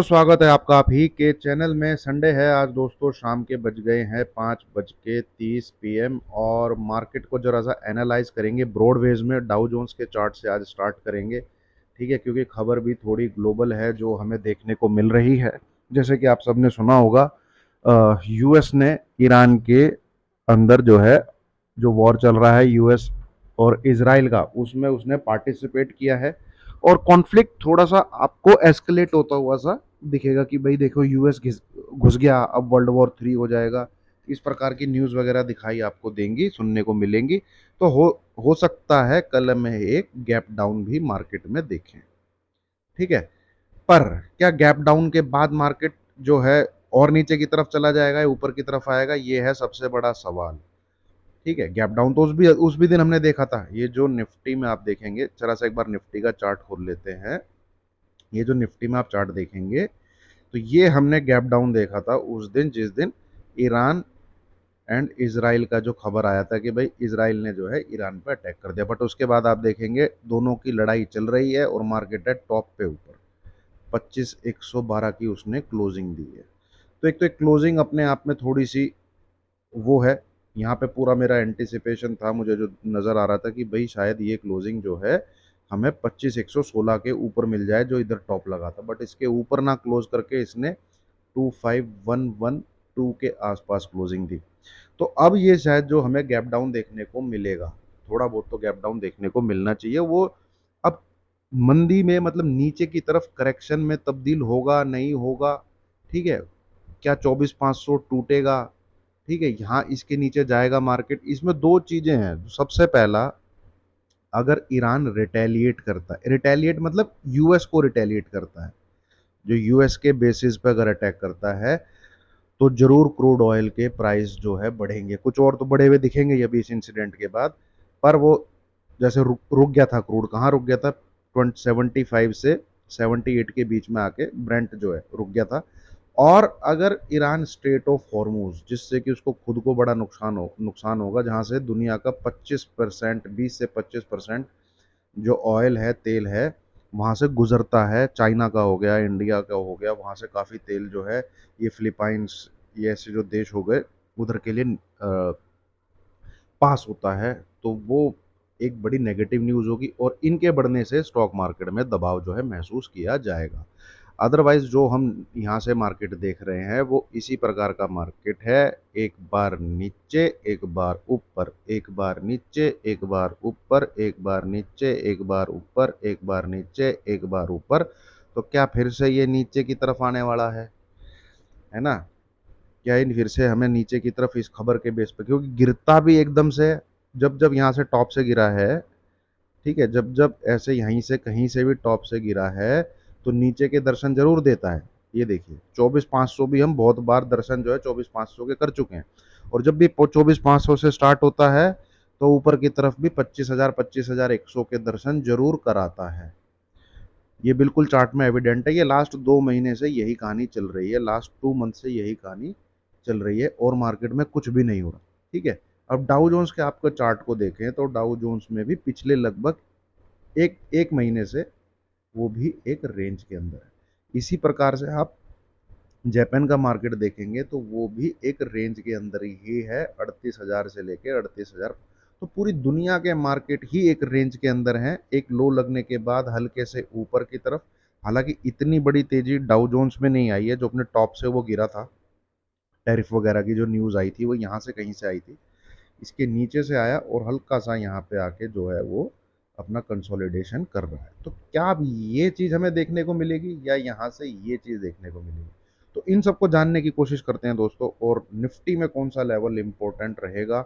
स्वागत है आपका आप ही के चैनल में। संडे है आज दोस्तों, शाम के बज गए हैं 5:30 PM और मार्केट को जरा सा एनालाइज करेंगे ब्रॉडवेज में। डाउ जोन्स के चार्ट से आज स्टार्ट करेंगे, ठीक है, क्योंकि खबर भी थोड़ी ग्लोबल है जो हमें देखने को मिल रही है। जैसे कि आप सबने सुना होगा, यूएस ने ईरान के अंदर जो है, जो वॉर चल रहा है यूएस और इसराइल का, उसमें उसने पार्टिसिपेट किया है। और कॉन्फ्लिक्ट थोड़ा सा आपको एस्केलेट होता हुआ सा दिखेगा कि भाई देखो यूएस घुस गया, अब वर्ल्ड वॉर 3 हो जाएगा। इस प्रकार की न्यूज़ वगैरह दिखाई आपको देंगी, सुनने को मिलेंगी। तो हो सकता है कल में एक गैप डाउन भी मार्केट में देखें, ठीक है। पर क्या गैप डाउन के बाद मार्केट जो है और नीचे की तरफ चला जाएगा या ऊपर की तरफ आएगा, ये है सबसे बड़ा सवाल, ठीक है। गैप डाउन तो उस भी दिन हमने देखा था। ये जो निफ्टी में आप देखेंगे, जरा सा एक बार निफ्टी का चार्ट खोल लेते हैं। ये जो निफ्टी में आप चार्ट देखेंगे, तो ये हमने गैप डाउन देखा था उस दिन जिस दिन ईरान एंड इसराइल का जो खबर आया था कि भाई इसराइल ने जो है ईरान पर अटैक कर दिया। बट उसके बाद आप देखेंगे दोनों की लड़ाई चल रही है और मार्केट है टॉप पे ऊपर, 25,112 की उसने क्लोजिंग दी है। तो एक क्लोजिंग अपने आप में थोड़ी सी वो है। यहाँ पे पूरा मेरा एंटिसिपेशन था, मुझे जो नज़र आ रहा था कि भाई शायद ये क्लोजिंग जो है हमें 25,116 के ऊपर मिल जाए जो इधर टॉप लगा था। बट इसके ऊपर ना क्लोज करके इसने 25,112 के आसपास क्लोजिंग दी। तो अब ये शायद जो हमें गैप डाउन देखने को मिलेगा, थोड़ा बहुत तो गैप डाउन देखने को मिलना चाहिए। वो अब मंदी में मतलब नीचे की तरफ करेक्शन में तब्दील होगा नहीं होगा, ठीक है। क्या 24,500 टूटेगा, ठीक है, यहाँ इसके नीचे जाएगा मार्केट। इसमें दो चीजें हैं। सबसे पहला, अगर ईरान रिटेलिएट करता है, रिटेलिएट मतलब यूएस को रिटेलिएट करता है, जो यूएस के बेसिस पे अगर अटैक करता है, तो जरूर क्रूड ऑयल के प्राइस जो है बढ़ेंगे। कुछ और तो बढ़े हुए दिखेंगे ये भी इस इंसिडेंट के बाद। पर वो जैसे रुक गया था, क्रूड कहाँ रुक गया था, 75 से 78 के बीच में आके ब्रेंट जो है रुक गया था। और अगर ईरान स्ट्रेट ऑफ हॉर्मूज, जिससे कि उसको खुद को बड़ा नुकसान होगा, जहां से दुनिया का 25%, 20 से 25% जो ऑयल है, तेल है, वहां से गुजरता है। चाइना का हो गया, इंडिया का हो गया, वहां से काफ़ी तेल जो है, ये फिलीपाइंस, ये ऐसे जो देश हो गए, उधर के लिए पास होता है। तो वो एक बड़ी नेगेटिव न्यूज़ होगी और इनके बढ़ने से स्टॉक मार्केट में दबाव जो है महसूस किया जाएगा। अदरवाइज जो हम यहाँ से मार्केट देख रहे हैं वो इसी प्रकार का मार्केट है। एक बार नीचे, एक बार ऊपर, एक बार नीचे, एक बार ऊपर, एक बार नीचे, एक बार ऊपर, एक बार नीचे, एक बार ऊपर। तो क्या फिर से ये नीचे की तरफ आने वाला है ना? क्या इन फिर से हमें नीचे की तरफ इस खबर के बेस पे, क्योंकि गिरता भी एकदम से, जब जब यहाँ से टॉप से गिरा है, ठीक है, जब जब ऐसे यहीं से कहीं से भी टॉप से गिरा है, तो नीचे के दर्शन जरूर देता है। ये देखिए 24,500 भी हम बहुत बार दर्शन जो है 24,500 के कर चुके हैं। और जब भी 24,500 से स्टार्ट होता है, तो ऊपर की तरफ भी 25,000, 25,100 के दर्शन जरूर कराता है। ये बिल्कुल चार्ट में एविडेंट है। ये लास्ट 2 महीने से यही कहानी चल रही है, लास्ट 2 मंथ से यही कहानी चल रही है और मार्केट में कुछ भी नहीं हो रहा, ठीक है। अब डाउ जोन्स के आपको चार्ट को देखें तो डाउ जोन्स में भी पिछले लगभग एक एक महीने से वो भी एक रेंज के अंदर है। इसी प्रकार से आप जापान का मार्केट देखेंगे तो वो भी एक रेंज के अंदर ही है, 38,000 से लेके 38,000। तो पूरी दुनिया के मार्केट ही एक रेंज के अंदर है, एक लो लगने के बाद हल्के से ऊपर की तरफ। हालांकि इतनी बड़ी तेजी डाउ जोन्स में नहीं आई है, जो अपने टॉप से वो गिरा था। टैरिफ वगैरह की जो न्यूज़ आई थी वो यहाँ से कहीं से आई थी, इसके नीचे से आया और हल्का सा यहाँ पे आके जो है वो अपना कंसोलिडेशन कर रहा है। तो क्या अब ये चीज़ हमें देखने को मिलेगी या यहाँ से ये चीज़ देखने को मिलेगी? तो इन सबको जानने की कोशिश करते हैं दोस्तों। और निफ्टी में कौन सा लेवल इंपॉर्टेंट रहेगा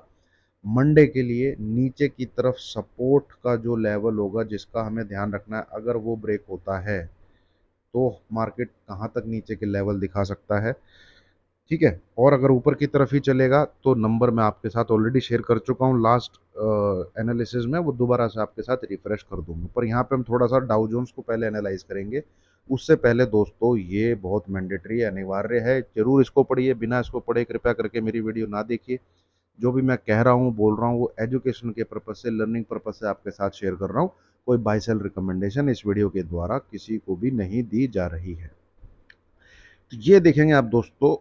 मंडे के लिए? नीचे की तरफ सपोर्ट का जो लेवल होगा जिसका हमें ध्यान रखना है, अगर वो ब्रेक होता है तो मार्केट कहाँ तक नीचे के लेवल दिखा सकता है, ठीक है। और अगर ऊपर की तरफ ही चलेगा तो नंबर मैं आपके साथ ऑलरेडी शेयर कर चुका हूँ लास्ट एनालिसिस में, वो दोबारा से आपके साथ रिफ्रेश कर दूंगा। पर यहाँ पे हम थोड़ा सा डाउ जोन्स को पहले एनालाइज करेंगे। उससे पहले दोस्तों, ये बहुत मैंडेटरी है, अनिवार्य है, जरूर इसको पढ़िए। बिना इसको पढ़े कृपया करके मेरी वीडियो ना देखिए। जो भी मैं कह रहा हूँ, बोल रहा हूँ, वो एजुकेशन के पर्पज से, लर्निंग पर्पज से आपके साथ शेयर कर रहा हूँ। कोई बाय सेल रिकमेंडेशन इस वीडियो के द्वारा किसी को भी नहीं दी जा रही है। तो ये देखेंगे आप दोस्तों,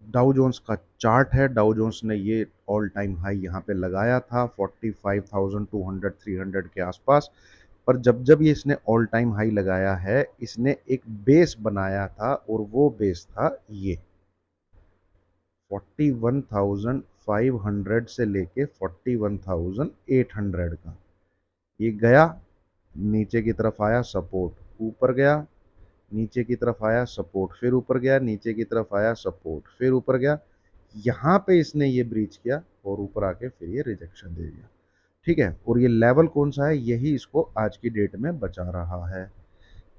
डाउ जोन्स का चार्ट है। डाउ जोन्स ने ये ऑल टाइम हाई यहाँ पे लगाया था 45,200 300 के आसपास। पर जब जब ये इसने ऑल टाइम हाई लगाया है, इसने एक बेस बनाया था, और वो बेस था ये 41,500 से लेके 41,800 का। ये गया, नीचे की तरफ आया, सपोर्ट, ऊपर गया, नीचे की तरफ आया, सपोर्ट, फिर ऊपर गया, नीचे की तरफ आया, सपोर्ट, फिर ऊपर गया। यहाँ पे इसने ये ब्रीच किया और ऊपर आके फिर ये रिजेक्शन दे दिया। ठीक है, और ये लेवल कौन सा है, यही इसको आज की डेट में बचा रहा है।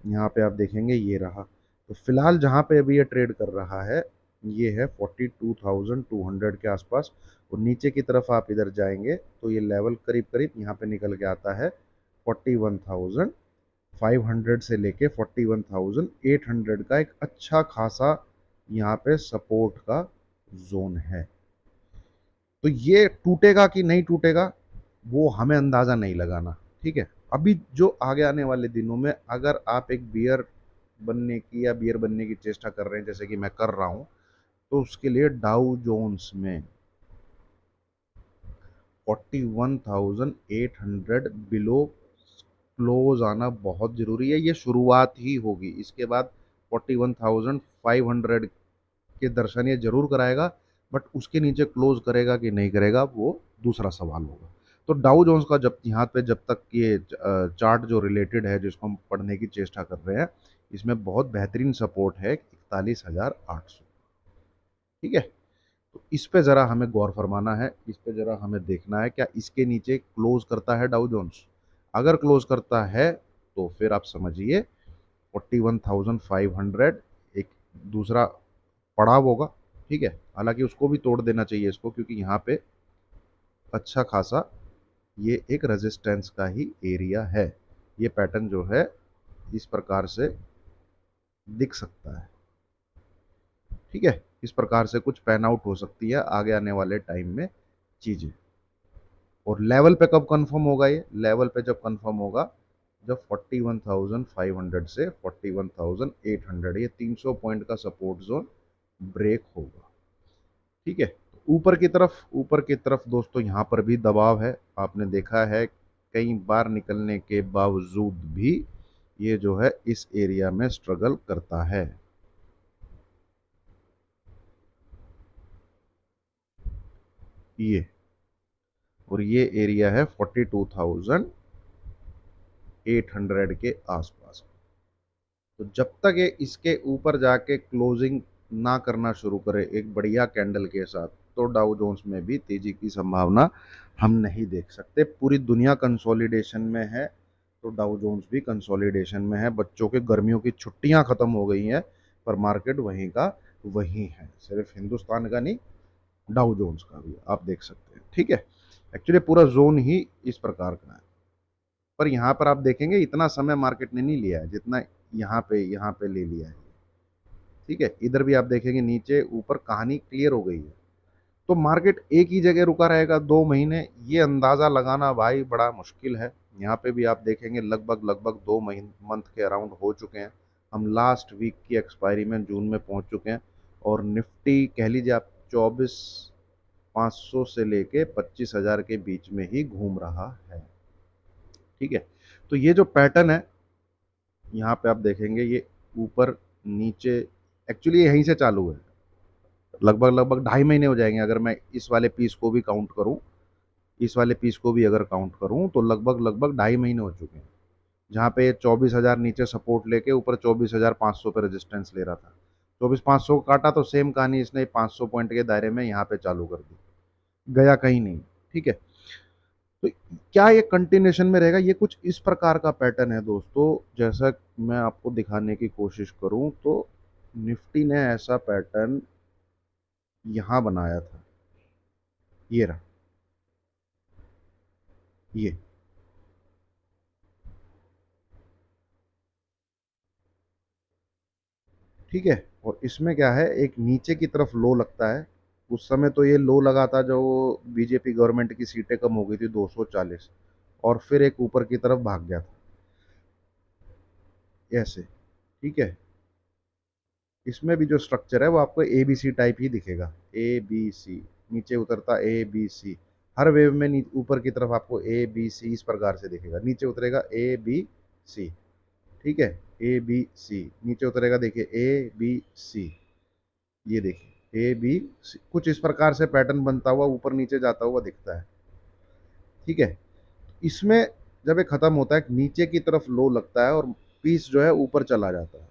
यहाँ पे आप देखेंगे ये रहा। तो फिलहाल जहाँ पे अभी ये ट्रेड कर रहा है, ये है 42,200 के आसपास। और नीचे की तरफ आप इधर जाएंगे तो ये लेवल करीब करीब यहाँ पे निकल के आता है 41,500 से लेके 41,800 का एक अच्छा खासा यहाँ पे सपोर्ट का जोन है। तो ये टूटेगा कि नहीं टूटेगा, वो हमें अंदाजा नहीं लगाना। ठीक है, अभी जो आगे आने वाले दिनों में अगर आप एक बियर बनने की या बियर बनने की चेष्टा कर रहे हैं, जैसे कि मैं कर रहा हूं, तो उसके लिए डाउ जोन्स में 41,800 बिलो क्लोज आना बहुत जरूरी है। ये शुरुआत ही होगी, इसके बाद 41,500 के दर्शन ये जरूर कराएगा, बट उसके नीचे क्लोज करेगा कि नहीं करेगा वो दूसरा सवाल होगा। तो डाउ जोन्स का जब यहाँ पे जब तक ये चार्ट जो रिलेटेड है, जिसको हम पढ़ने की चेष्टा कर रहे हैं, इसमें बहुत बेहतरीन सपोर्ट है 41,800। ठीक है, तो इस पे ज़रा हमें गौर फरमाना है, इस पे ज़रा हमें देखना है क्या इसके नीचे क्लोज करता है डाउ जोन्स। अगर क्लोज करता है तो फिर आप समझिए 41,500 एक दूसरा पड़ाव होगा। ठीक है, हालांकि उसको भी तोड़ देना चाहिए इसको, क्योंकि यहाँ पे अच्छा खासा ये एक रेजिस्टेंस का ही एरिया है। ये पैटर्न जो है इस प्रकार से दिख सकता है। ठीक है, इस प्रकार से कुछ पैन आउट हो सकती है आगे आने वाले टाइम में चीजें। और लेवल पे कब कंफर्म होगा, ये लेवल पे जब कंफर्म होगा जब 41,500 से 41,800 ये 300 पॉइंट का सपोर्ट जोन ब्रेक होगा। ठीक है, ऊपर की तरफ दोस्तों यहाँ पर भी दबाव है। आपने देखा है कई बार निकलने के बावजूद भी ये जो है इस एरिया में स्ट्रगल करता है। ये और ये एरिया है 42,800 के आसपास। तो जब तक ये इसके ऊपर जाके क्लोजिंग ना करना शुरू करे एक बढ़िया कैंडल के साथ, तो डाउ जोन्स में भी तेजी की संभावना हम नहीं देख सकते। पूरी दुनिया कंसोलिडेशन में है, तो डाउ जोन्स भी कंसोलिडेशन में है। बच्चों के गर्मियों की छुट्टियां खत्म हो गई हैं, पर मार्केट वहीं का वहीं है। सिर्फ हिंदुस्तान का नहीं, डाउ जोन्स का भी आप देख सकते हैं। ठीक है, एक्चुअली पूरा जोन ही इस प्रकार का है। पर यहाँ पर आप देखेंगे इतना समय मार्केट ने नहीं लिया है जितना यहाँ पे ले लिया है। ठीक है, इधर भी आप देखेंगे नीचे ऊपर कहानी क्लियर हो गई है। तो मार्केट एक ही जगह रुका रहेगा 2 महीने, ये अंदाजा लगाना भाई बड़ा मुश्किल है। यहाँ पे भी आप देखेंगे लगभग लगभग 2 मंथ के अराउंड हो चुके हैं। हम लास्ट वीक की एक्सपायरी में जून में पहुंच चुके हैं, और निफ्टी कह लीजिए आप 24,500 से लेके 25,000 के बीच में ही घूम रहा है। ठीक है, तो ये जो पैटर्न है यहाँ पे आप देखेंगे ये ऊपर नीचे, एक्चुअली यहीं से चालू है। लगभग लगभग 2.5 महीने हो जाएंगे अगर मैं इस वाले पीस को भी काउंट करूं। इस वाले पीस को भी अगर काउंट करूं तो लगभग लगभग 2.5 महीने हो चुके हैं, जहाँ पे 24,000 नीचे सपोर्ट लेके ऊपर 24,500 पे रेजिस्टेंस ले रहा था। 24,500 काटा तो सेम कहानी इसने 500 पॉइंट के दायरे में यहाँ पे चालू कर दी, गया कहीं नहीं। ठीक है, तो क्या ये कंटिन्यूशन में रहेगा, ये कुछ इस प्रकार का पैटर्न है दोस्तों। जैसा मैं आपको दिखाने की कोशिश करूं तो निफ्टी ने ऐसा पैटर्न यहां बनाया था, ये रहा, ये। ठीक है, और इसमें क्या है, एक नीचे की तरफ लो लगता है। उस समय तो ये लो लगा था जो बीजेपी गवर्नमेंट की सीटें कम हो गई थी 240, और फिर एक ऊपर की तरफ भाग गया था ऐसे। ठीक है, इसमें भी जो स्ट्रक्चर है वो आपको ए बी सी टाइप ही दिखेगा, ए बी सी, नीचे उतरता A B C, her wave में ऊपर की तरफ आपको ए बी सी इस प्रकार से दिखेगा, नीचे उतरेगा ए बी सी, ठीक है, ए बी सी, नीचे उतरेगा देखिए ए बी सी, ये देखिए ए बी सी, कुछ इस प्रकार से पैटर्न बनता हुआ ऊपर नीचे जाता हुआ दिखता है, ठीक है। इसमें जब ये खत्म होता है नीचे की तरफ लो लगता है और पीस जो है ऊपर चला जाता है,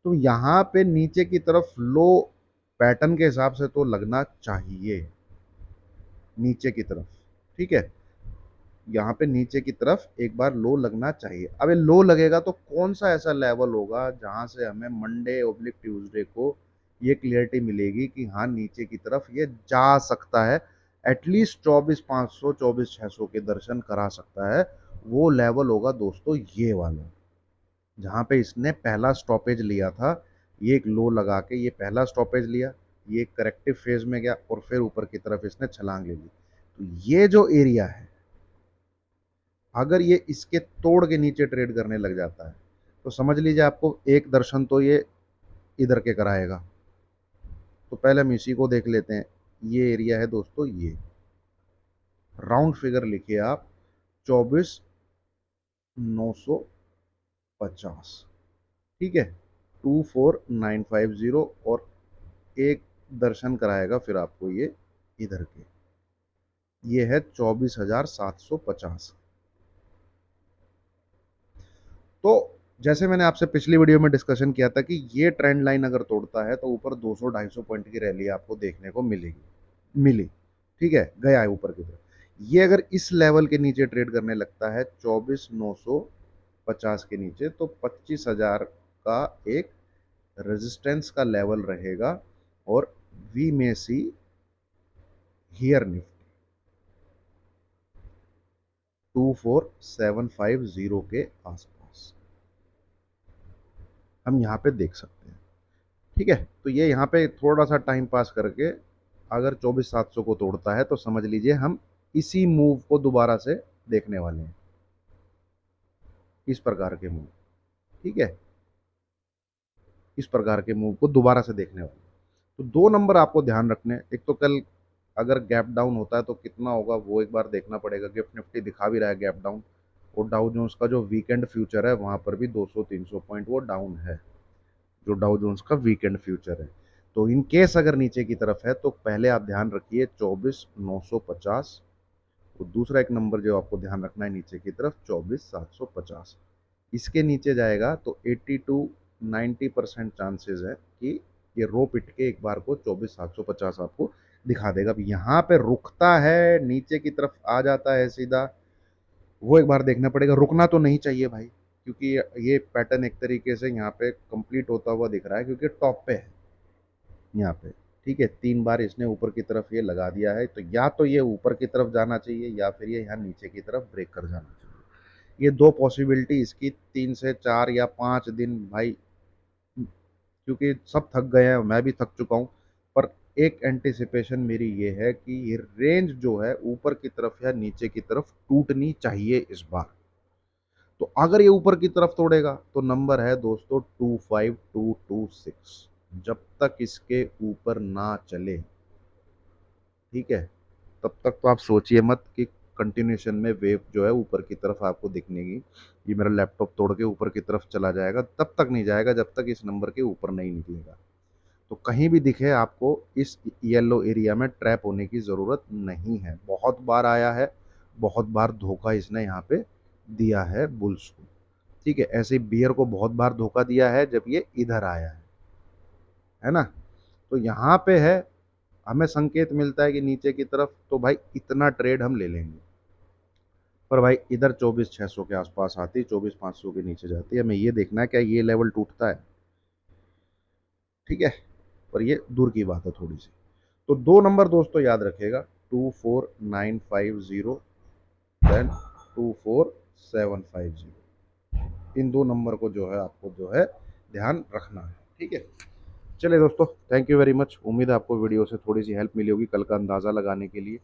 तो यहाँ पे नीचे की तरफ लो पैटर्न के हिसाब से तो लगना चाहिए नीचे की तरफ, ठीक है, यहाँ पे नीचे की तरफ एक बार लो लगना चाहिए। अब ये लो लगेगा तो कौन सा ऐसा लेवल होगा जहां से हमें मंडे ओब्लिक ट्यूसडे को ये क्लियरिटी मिलेगी कि हाँ नीचे की तरफ ये जा सकता है, एटलीस्ट 24,500 24,600 के दर्शन करा सकता है। वो लेवल होगा दोस्तों ये वाला, जहाँ पे इसने पहला स्टॉपेज लिया था, ये एक लो लगा के ये पहला स्टॉपेज लिया, ये एक करेक्टिव फेज में गया और फिर ऊपर की तरफ इसने छलांग ले ली। तो ये जो एरिया है, अगर ये इसके तोड़ के नीचे ट्रेड करने लग जाता है तो समझ लीजिए आपको एक दर्शन तो ये इधर के कराएगा। तो पहले हम इसी को देख लेते हैं। ये एरिया है दोस्तों, ये राउंड फिगर लिखिए आप, 24,950, ठीक है, 24,950, और एक दर्शन कराएगा फिर आपको ये इधर के, ये है 24,750। तो जैसे मैंने आपसे पिछली वीडियो में डिस्कशन किया था कि ये ट्रेंड लाइन अगर तोड़ता है तो ऊपर 200-250 पॉइंट की रैली आपको देखने को मिलेगी, मिली, ठीक है, गया है ऊपर की तरफ। ये अगर इस लेवल के नीचे ट्रेड करने लगता है 24,950 के नीचे, तो 25,000 का एक रेजिस्टेंस का लेवल रहेगा और we may see here Nifty 24,750 के आसपास हम यहाँ पे देख सकते हैं, ठीक है। तो ये यहाँ पे थोड़ा सा टाइम पास करके अगर 24,700 को तोड़ता है तो समझ लीजिए हम इसी मूव को दोबारा से देखने वाले हैं, इस प्रकार के मूव, ठीक है, इस प्रकार के मूव को दोबारा से देखने वाले हैं। तो दो नंबर आपको ध्यान रखने, एक तो कल अगर गैप डाउन होता है तो कितना होगा वो एक बार देखना पड़ेगा। गिफ्ट निफ्टी दिखा भी रहा है गैप डाउन, और डाउ जोन्स का जो वीकेंड फ्यूचर है वहां पर भी 200-300 पॉइंट वो डाउन है, जो डाउ जोन्स का वीकेंड फ्यूचर है। तो इन केस अगर नीचे की तरफ है तो पहले आप ध्यान रखिए 24,950, और दूसरा एक नंबर जो आपको ध्यान रखना है नीचे की तरफ 24,750। इसके नीचे जाएगा तो 80-90% चांसेस है कि ये रो पिट के एक बार को 24,750 आपको दिखा देगा। अब यहाँ पे रुकता है नीचे की तरफ आ जाता है सीधा, वो एक बार देखना पड़ेगा। रुकना तो नहीं चाहिए भाई, क्योंकि ये पैटर्न एक तरीके से यहाँ पे कंप्लीट होता हुआ दिख रहा है, क्योंकि टॉप पे है यहाँ पे, ठीक है, 3 बार इसने ऊपर की तरफ ये लगा दिया है, तो या तो ये ऊपर की तरफ जाना चाहिए या फिर ये यहाँ नीचे की तरफ ब्रेक कर जाना चाहिए। ये दो पॉसिबिलिटी इसकी, 3 से 4 या 5 दिन भाई, क्योंकि सब थक गए हैं, मैं भी थक चुका हूँ, पर एक एंटिसिपेशन मेरी ये है कि ये रेंज जो है ऊपर की तरफ या नीचे की तरफ टूटनी चाहिए इस बार। तो अगर ये ऊपर की तरफ तोड़ेगा तो नंबर है दोस्तों 25,226, जब तक इसके ऊपर ना चले, ठीक है, तब तक तो आप सोचिए मत कि कंटिन्यूशन में वेव जो है ऊपर की तरफ आपको दिखने की। ये मेरा लैपटॉप तोड़ के ऊपर की तरफ चला जाएगा, तब तक नहीं जाएगा जब तक इस नंबर के ऊपर नहीं निकलेगा। तो कहीं भी दिखे आपको इस येलो एरिया में ट्रैप होने की ज़रूरत नहीं है। बहुत बार आया है, बहुत बार धोखा इसने यहाँ पे दिया है बुल्स को, ठीक है, ऐसे बियर को बहुत बार धोखा दिया है जब ये इधर आया है ना। तो यहाँ पे है, हमें संकेत मिलता है कि नीचे की तरफ, तो भाई इतना ट्रेड हम ले लेंगे, पर भाई इधर 24,600 के आसपास आती, 24,500 के नीचे जाती है, हमें ये देखना है क्या ये लेवल टूटता है, ठीक है, पर ये दूर की बात है थोड़ी सी। तो दो नंबर दोस्तों याद रखिएगा, 24,950 देन 24,750, इन दो नंबर को जो है आपको जो है ध्यान रखना है, ठीक है। चलिए दोस्तों, थैंक यू वेरी मच। उम्मीद है आपको वीडियो से थोड़ी सी हेल्प मिली होगी कल का अंदाज़ा लगाने के लिए,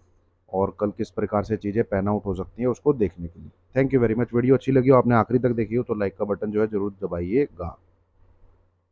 और कल किस प्रकार से चीज़ें पैन आउट हो सकती हैं उसको देखने के लिए। Thank you very much. Video अच्छी लगी हो, आपने आखिरी तक देखी हो, तो लाइक का बटन जो है ज़रूर दबाइएगा।